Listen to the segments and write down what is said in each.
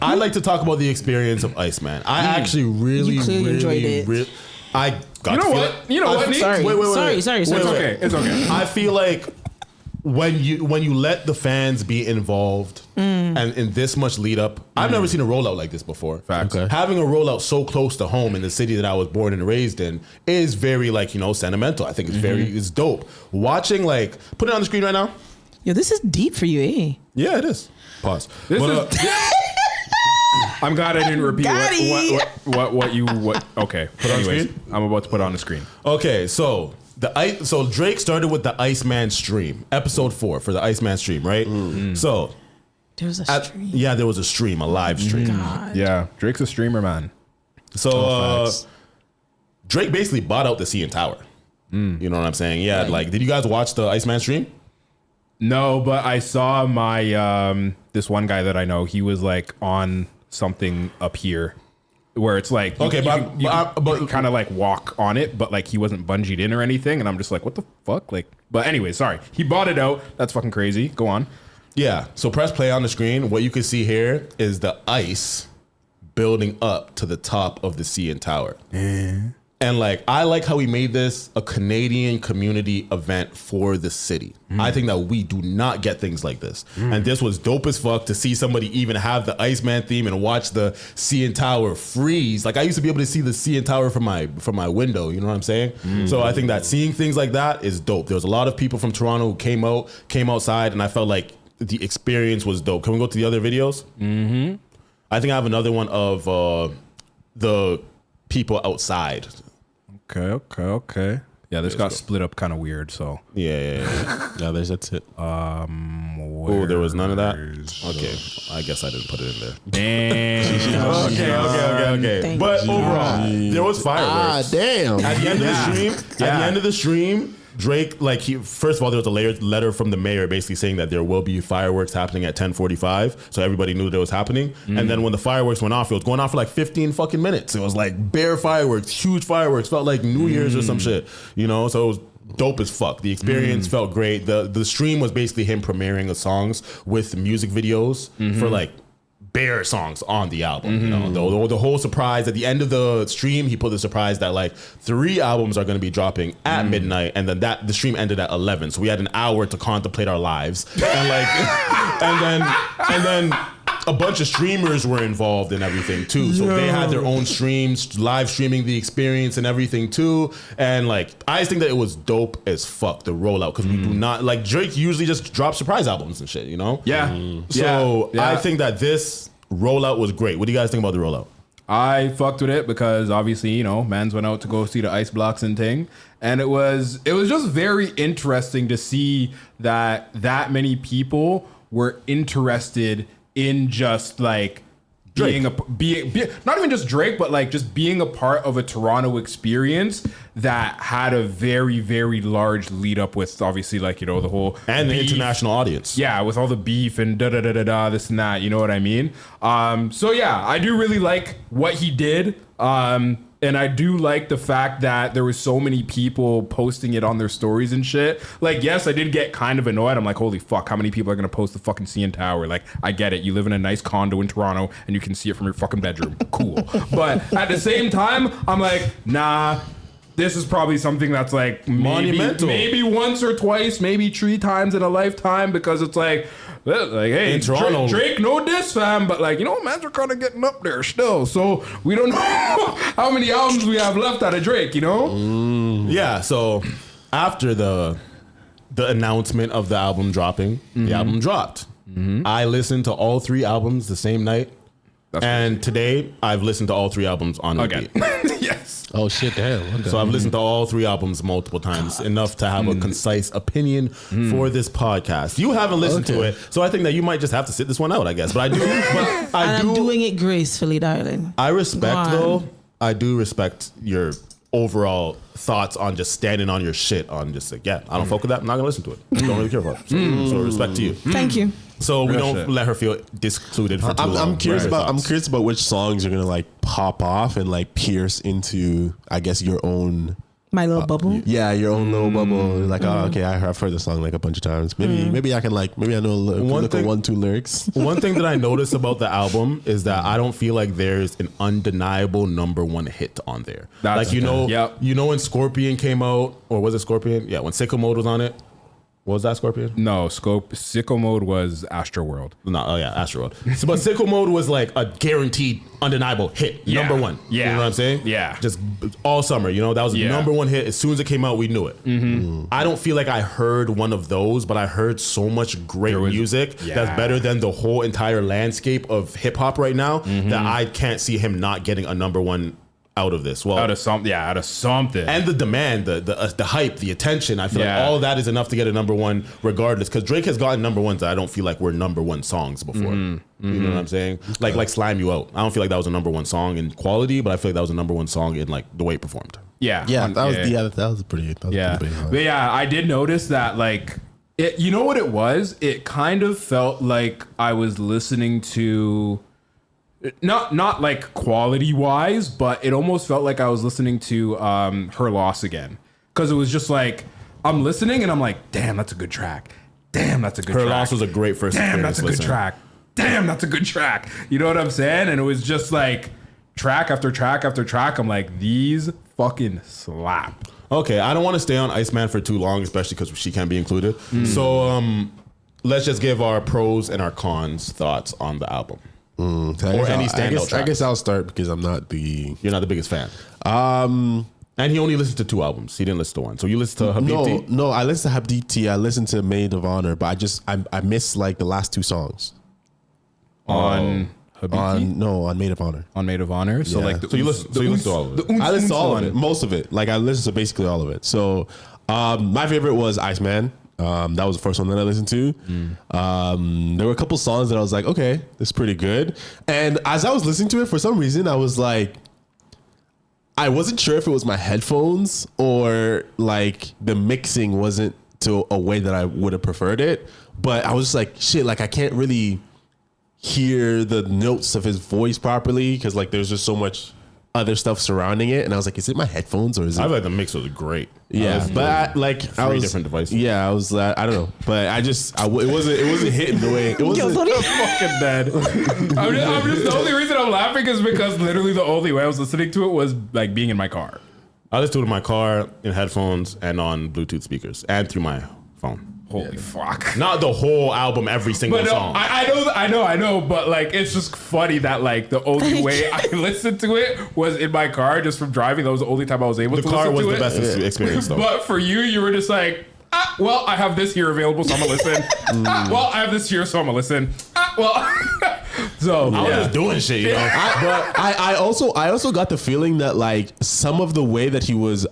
I like to talk about the experience of Iceman. I actually really enjoyed it. I got you know what? You know what? Sorry. Sorry. It's okay. It's okay. I feel like when you let the fans be involved and in this much lead up, I've never seen a rollout like this before. Facts. Okay. Having a rollout so close to home in the city that I was born and raised in is very sentimental. I think it's it's dope. Watching put it on the screen right now. Yo, this is deep for you, eh? Yeah, it is. Pause. I'm glad I didn't repeat what. Okay, put on screen. I'm about to put on the screen. Okay, so Drake started with the Iceman stream, episode 4 for the Iceman stream, right? So there was a stream. Yeah, there was a stream, a live stream. God. Yeah, Drake's a streamer, man. So Drake basically bought out the CN Tower. You know what I'm saying? Yeah, did you guys watch the Iceman stream? No, but I saw my this one guy that I know. He was on something up here where it's but kind of walk on it, but he wasn't bungeed in or anything. And I'm just like, what the fuck? But anyway, sorry. He bought it out. That's fucking crazy. Go on. Yeah. So press play on the screen. What you can see here is the ice building up to the top of the CN Tower. And I like how we made this a Canadian community event for the city. I think that we do not get things like this. And this was dope as fuck to see somebody even have the Iceman theme and watch the CN Tower freeze. I used to be able to see the CN Tower from my window, you know what I'm saying? So I think that seeing things like that is dope. There was a lot of people from Toronto who came outside, and I felt like the experience was dope. Can we go to the other videos? I think I have another one of the people outside. Okay. Yeah, this got split up kind of weird, so. Yeah. Yeah, that's it. Oh, there was none of that? Okay. I guess I didn't put it in there. Damn. Okay. But overall, there was fireworks. Damn. At the end of the stream, Drake, first of all, there was a letter from the mayor basically saying that there will be fireworks happening at 10:45, so everybody knew that it was happening. And then when the fireworks went off, it was going off for 15 fucking minutes. It was bare fireworks, huge fireworks, felt like New Year's or some shit, so it was dope as fuck. The experience felt great. The stream was basically him premiering the songs with music videos for bare songs on the album. The whole surprise at the end of the stream, he put the surprise that 3 albums are going to be dropping at midnight, and then the stream ended at 11, so we had an hour to contemplate our lives, and and then a bunch of streamers were involved in everything too, so they had their own streams, live streaming the experience and everything too. And I just think that it was dope as fuck, the rollout, because we do not Drake usually just drops surprise albums and shit, So I think that this rollout was great. What do you guys think about the rollout? I fucked with it because obviously, mans went out to go see the ice blocks and thing. And it was just very interesting to see that many people were interested in just being not even just Drake, but just being a part of a Toronto experience that had a very, very large lead up with obviously the whole and beef. The international audience. Yeah, with all the beef and this and that, you know what I mean? So yeah, I do really like what he did. And I do like the fact that there was so many people posting it on their stories and shit. Yes, I did get kind of annoyed. I'm like, holy fuck, how many people are going to post the fucking CN Tower? I get it. You live in a nice condo in Toronto and you can see it from your fucking bedroom. Cool. But at the same time, I'm like, nah, this is probably something that's monumental. Maybe once or twice, maybe 3 times in a lifetime, because it's hey, in Toronto, Drake, no diss, fam, but mans are kind of getting up there still, so we don't know how many albums we have left out of Drake, Yeah, so after the announcement of the album dropping, the album dropped. I listened to all 3 albums the same night. And today, I've listened to all 3 albums on repeat. Yes. Oh shit! Damn. Okay. So I've listened to all 3 albums multiple times, enough to have a concise opinion for this podcast. You haven't listened to it, so I think that you might just have to sit this one out, I guess. But I'm doing it gracefully, darling. I do respect your overall thoughts on just standing on your shit on just I don't fuck with that. I'm not gonna listen to it. Don't really care about it. So respect to you. Thank you. So we don't let her feel discluded for too long. I'm curious about which songs are gonna pop off and pierce into, I guess, your own My Little Bubble. Yeah, your own little bubble. Like, oh, okay, I've heard the song like a bunch of times. Maybe I can maybe I know look at 1-2 lyrics. One thing that I noticed about the album is that I don't feel like there's an undeniable number one hit on there. That's you know when Scorpion came out, or was it Scorpion? Yeah, when Sicko Mode was on it. What was that, Scorpion? No, Sicko Mode was Astroworld. No, oh yeah, Astroworld. So, but Sicko Mode was like a guaranteed, undeniable hit, number one. Yeah, you know what I'm saying? Yeah, just all summer. You know, that was a number one hit. As soon as it came out, we knew it. I don't feel like I heard one of those, but I heard so much great music that's better than the whole entire landscape of hip hop right now that I can't see him not getting a number one out of this. Well, out of something. And the demand, the hype, the attention. I feel like all of that is enough to get a number one regardless. Because Drake has gotten number ones that I don't feel like were number one songs before. You know what I'm saying? Like Slime You Out. I don't feel like that was a number one song in quality, but I feel like that was a number one song in like the way it performed. That was pretty big. But yeah, I did notice that like you know what it was? It kind of felt like I was listening to not like quality wise, but it almost felt like I was listening to Her Loss again. Because it was just like, I'm listening and I'm like, damn, that's a good track. Damn, that's a good track. Her Loss was a great first Damn, that's a good track. Damn, that's a good track. You know what I'm saying? And it was just like track after track after track. I'm like, these fucking slap. Okay, I don't want to stay on Iceman for too long, especially because she can't be included. So let's just give our pros and our cons thoughts on the album. Or any standout tracks. I guess I'll start because I'm not the... You're not the biggest fan. And he only listened to 2 albums. He didn't listen to one. So you listened to Habibti? No, I listened to Habibti. I listened to Maid of Honor, but I missed like the last 2 songs. On Habibti? On Maid of Honor. On Maid of Honor? So like you listened to all of it? I listened to all of it. Most of it. Like I listened to basically all of it. So my favorite was Iceman. That was the first one that I listened to. There were a couple songs that I was like, okay, this is pretty good. And as I was listening to it, for some reason, I was like, I wasn't sure if it was my headphones or like the mixing wasn't to a way that I would have preferred it. But I was just like, shit, like I can't really hear the notes of his voice properly because like there's just so much other stuff surrounding it, and I was like, is it my headphones or is it? I feel like the mix was great. Yeah, but I was different devices. Yeah, I was I don't know, but it wasn't hitting the way it wasn't. Fucking dead. I'm just the only reason I'm laughing is because literally the only way I was listening to it was like being in my car. I listened to it in my car, in headphones, and on Bluetooth speakers, and through my phone. Holy fuck. Not the whole album, every single song. I know, but like it's just funny that like the only way I listened to it was in my car just from driving. That was the only time I was able to listen to it. The car was the best experience though. But for you were just like, well, I have this here available, so I'm gonna listen. Well, I have this here, so I'm gonna listen. So I was just doing shit, you know. But I also got the feeling that like some of the way that he was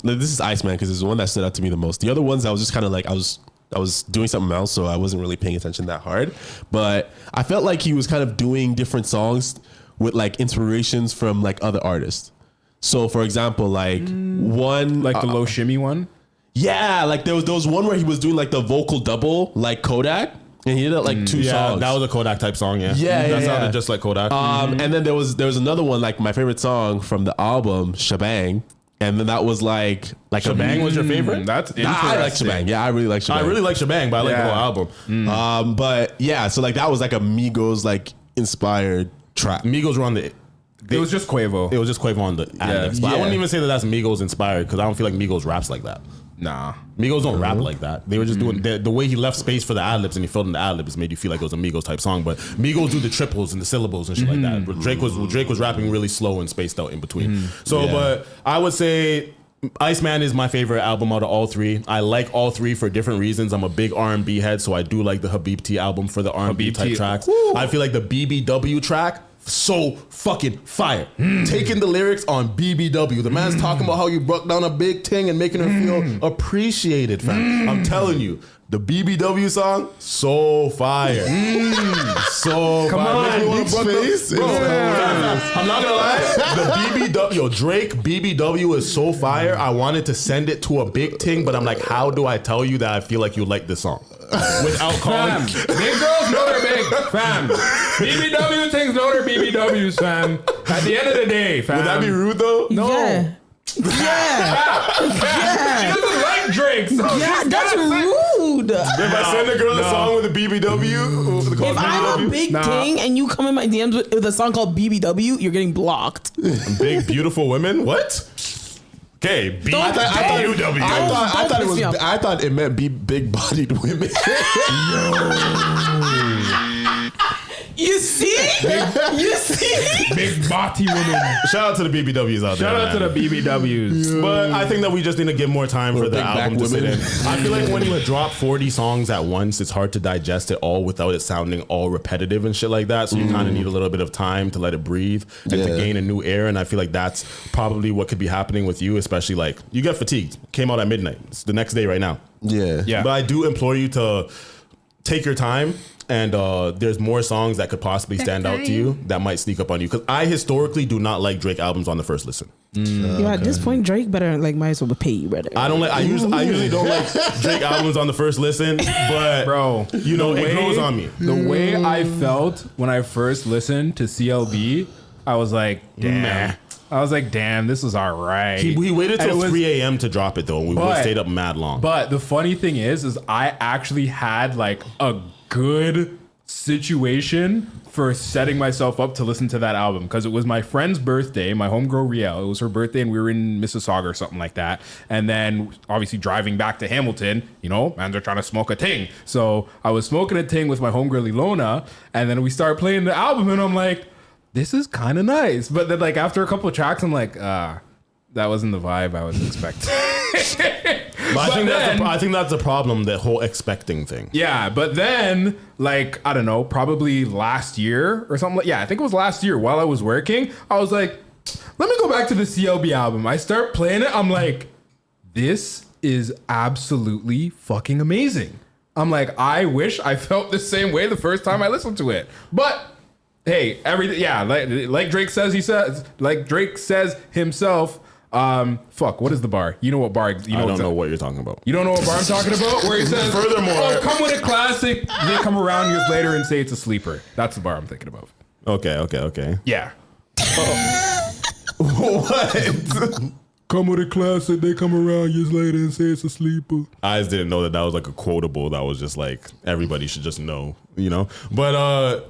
this is Iceman because it's the one that stood out to me the most. The other ones I was just kind of like I was doing something else, so I wasn't really paying attention that hard. But I felt like he was kind of doing different songs with like inspirations from like other artists. So for example, like one like the low shimmy one. Yeah, like there was one where he was doing like the vocal double like Kodak. And he did like 2 songs. That was a Kodak type song, yeah. That sounded just like Kodak. And then there was another one, like my favorite song from the album, Shebang. And then that was like Shebang was your favorite? That's interesting. I like Shebang. Yeah, I really like Shebang. I really like Shebang, but I like the whole album. But yeah, so like that was like a Migos like inspired track. Migos were on the... It was just Quavo. It was just Quavo on the ad-libs. But I wouldn't even say that that's Migos inspired because I don't feel like Migos raps like that. Nah. Migos don't rap like that. They were just doing the way he left space for the ad-libs and he filled in the ad-libs made you feel like it was a Migos type song. But Migos do the triples and the syllables and shit like that. But Drake was rapping really slow and spaced out in between. But I would say Iceman is my favorite album out of all 3. I like all 3 for different reasons. I'm a big R&B head, so I do like the Habibti album for the R&B type tracks. Woo. I feel like the BBW track, so fucking fire. Taking the lyrics on BBW. The man's talking about how you broke down a big thing and making her feel appreciated, fam. I'm telling you, the BBW song, so fire. So Come fire. on, face. Bro, I'm not gonna lie. The BBW, Drake BBW is so fire. I wanted to send it to a big thing, but I'm like, how do I tell you that I feel like you like this song? Without calling. Big girls know they're big, fam. BBW things know they're BBWs, fam. At the end of the day, fam. Would that be rude though? No. Yeah. Yeah. She doesn't like Drake. So Yeah, that's rude. If I send a girl a song with a BBW, If I'm a big thing and you come in my DMs with a song called BBW, you're getting blocked. big beautiful women, what? Okay, BBW. I thought it meant big-bodied women. You see? You see? Big body women. Shout out to the BBWs out there. Shout out to the BBWs. But I think that we just need to give more time for the big album back to sit in. women. I feel like when you drop 40 songs at once, it's hard to digest it all without it sounding all repetitive and shit like that. So you kind of need a little bit of time to let it breathe and to gain a new air. And I feel like that's probably what could be happening with you, especially like you get fatigued. Came out at midnight. It's the next day right now. Yeah. But I do implore you to take your time. And there's more songs that could possibly stand out to you that might sneak up on you. Because I historically do not like Drake albums on the first listen. At this point, Drake better might as well pay you, brother. I don't like. I usually don't like Drake albums on the first listen, but Bro, you know, it grows on me. The way I felt when I first listened to CLB, I was like, damn. I was like, damn, this was all right. He waited till 3 a.m. to drop it though, and we stayed up mad long. But the funny thing is I actually had like a good situation for setting myself up to listen to that album because it was my friend's birthday, my homegirl Riel. It was her birthday and we were in Mississauga or something like that. And then obviously driving back to Hamilton, you know, mans are trying to smoke a ting. So I was smoking a ting with my homegirl Ilona and then we started playing the album and I'm like, this is kind of nice. But then like after a couple of tracks, I'm like, that wasn't the vibe I was expecting. But I think that's a problem, that whole expecting thing. Yeah, but then, like, I don't know, probably last year or something. I think it was last year while I was working. I was like, let me go back to the CLB album. I start playing it. I'm like, this is absolutely fucking amazing. I'm like, I wish I felt the same way the first time I listened to it. But hey, everything, like Drake says, Drake says himself. What is the bar? You know what bar? You know I don't know what you're talking about. You don't know what bar I'm talking about? Where he says, furthermore, oh, come with a classic. They come around years later and say it's a sleeper. That's the bar I'm thinking about. Okay. Yeah. What? Come with a classic. They come around years later and say it's a sleeper. I just didn't know that was like a quotable that was just like everybody should just know, you know? But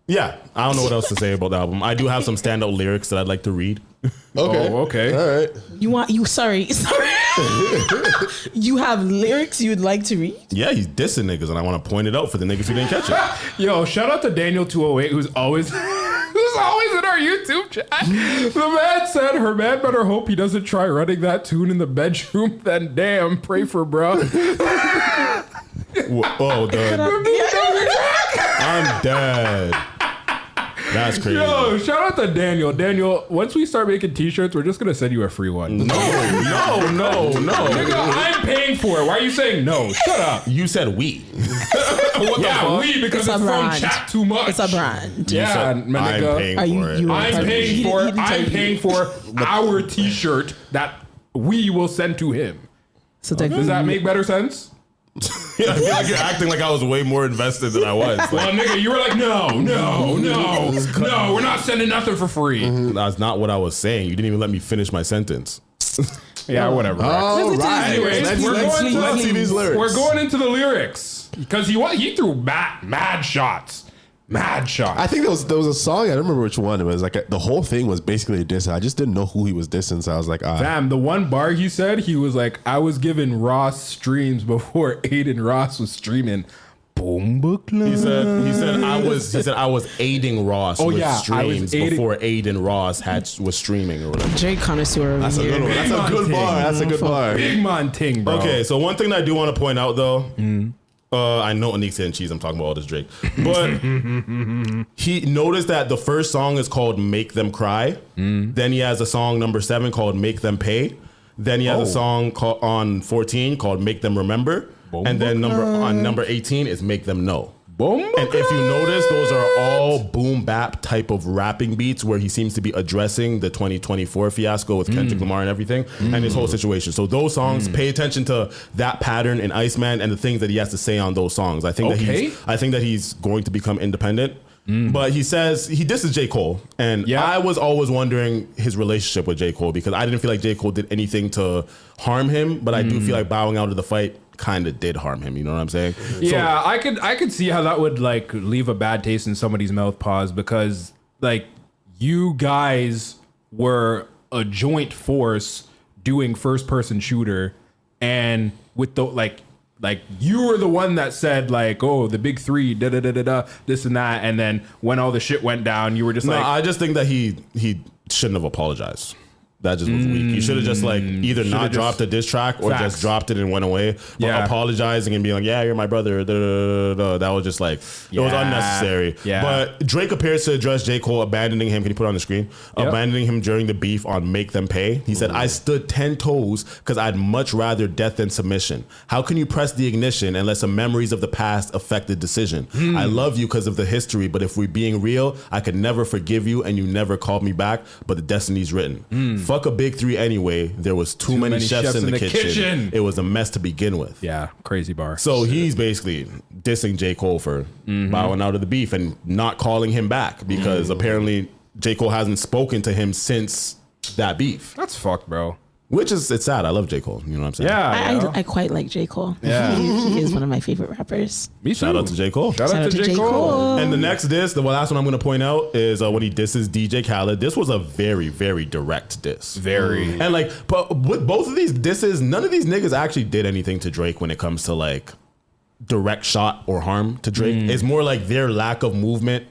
yeah, I don't know what else to say about the album. I do have some standout lyrics that I'd like to read. Okay. Oh, okay. All right. Sorry. You have lyrics you'd like to read? Yeah, he's dissing niggas, and I want to point it out for the niggas who didn't catch it. Yo, shout out to Daniel208, who's always in our YouTube chat. The man said her man better hope he doesn't try running that tune in the bedroom. Then damn, pray for bro. I'm dead. That's crazy. Yo, shout out to Daniel. Daniel, once we start making t-shirts, we're just going to send you a free one. No. Nigga, I'm paying for it. Why are you saying no? Shut up. You said we. What the fuck? We, because it's from Chat2Much. It's a brand. Yeah, my nigga. I'm paying for our t-shirt that we will send to him. So does that make better sense? I feel like you're acting like I was way more invested than I was. Like, well, nigga, you were like, no, we're not sending nothing for free. That's not what I was saying. You didn't even let me finish my sentence. Yeah, whatever. All right. Anyways, let's see these lyrics. We're going into the lyrics because he threw mad shots. Mad shots. I think there was a song, I don't remember which one. It was like the whole thing was basically a diss. I just didn't know who he was dissing, so I was like, Damn, the one bar he said, he was like, I was giving Ross streams before Aiden Ross was streaming. Boom book. He said I was aiding Ross with streams before Aiden Ross was streaming or whatever. Drake connoisseur. That's a good one. That's a good bar. That's a good bar. Big man ting, bro. Okay, so one thing that I do want to point out though. I know Anika and Cheese, I'm talking about all this Drake. But he noticed that the first song is called Make Them Cry. Then he has a song number 7 called Make Them Pay. Then he has a song on 14 called Make Them Remember. And then on number 18 is Make Them Know. And if you notice, those are all boom bap type of rapping beats where he seems to be addressing the 2024 fiasco with Kendrick Lamar and everything and his whole situation. So those songs, pay attention to that pattern in Iceman and the things that he has to say on those songs. I think that he's going to become independent. But he says he disses J. Cole. And I was always wondering his relationship with J. Cole because I didn't feel like J. Cole did anything to harm him, but I do feel like bowing out of the fight kind of did harm him. You know what I'm saying? Yeah, I could see how that would like leave a bad taste in somebody's mouth, pause, because like you guys were a joint force doing first person shooter, and with the like you were the one that said like, oh, the big three, da da da da da, this and that, and then when all the shit went down, you were just like, I just think that he shouldn't have apologized. That just was weak. You should have just like either not dropped a diss track or just dropped it and went away. But apologizing and being like, yeah, you're my brother. Da, da, da, da, that was just like, it was unnecessary. Yeah. But Drake appears to address J. Cole abandoning him. Can you put it on the screen? Abandoning him during the beef on Make Them Pay. He said, I stood 10 toes because I'd much rather death than submission. How can you press the ignition and let some memories of the past affect the decision? I love you because of the history, but if we're being real, I could never forgive you and you never called me back, but the destiny's written. Fuck a big three anyway. There was too many chefs in the kitchen. It was a mess to begin with. Yeah, crazy bar. So he's basically dissing J. Cole for bowing out of the beef and not calling him back because apparently J. Cole hasn't spoken to him since that beef. That's fucked, bro. Which is, it's sad. I love J. Cole. You know what I'm saying? Yeah. I quite like J. Cole. Yeah. He is one of my favorite rappers. Me too. Shout out to J. Cole. Shout out to J. Cole. And the next diss, the last one I'm going to point out is when he disses DJ Khaled. This was a very, very direct diss. Very. And like, but with both of these disses, none of these niggas actually did anything to Drake when it comes to like direct shot or harm to Drake. It's more like their lack of movement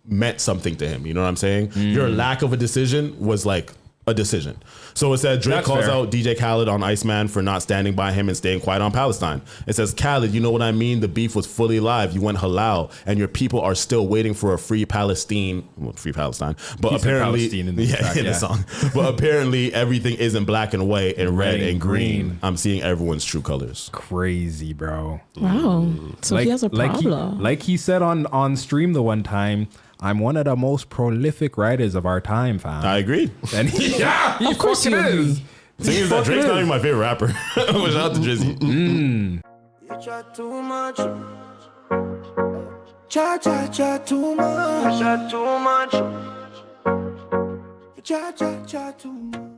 meant something to him. You know what I'm saying? Your lack of a decision was like a decision. So it said Drake calls out DJ Khaled on Iceman for not standing by him and staying quiet on Palestine. It says, Khaled, you know what I mean? The beef was fully live. You went halal and your people are still waiting for a free Palestine. Well, free Palestine. But apparently in the song. But apparently everything isn't black and white and red and green. I'm seeing everyone's true colors. Crazy, bro. Wow. So he has a problem. Like he said on stream the one time, I'm one of the most prolific writers of our time, fam. I agree. And he of course he is. Thing is that Drake's not even my favorite rapper. Shout out to Drizzy. You chat too much. Chat too much. Chat too much. Chat too much.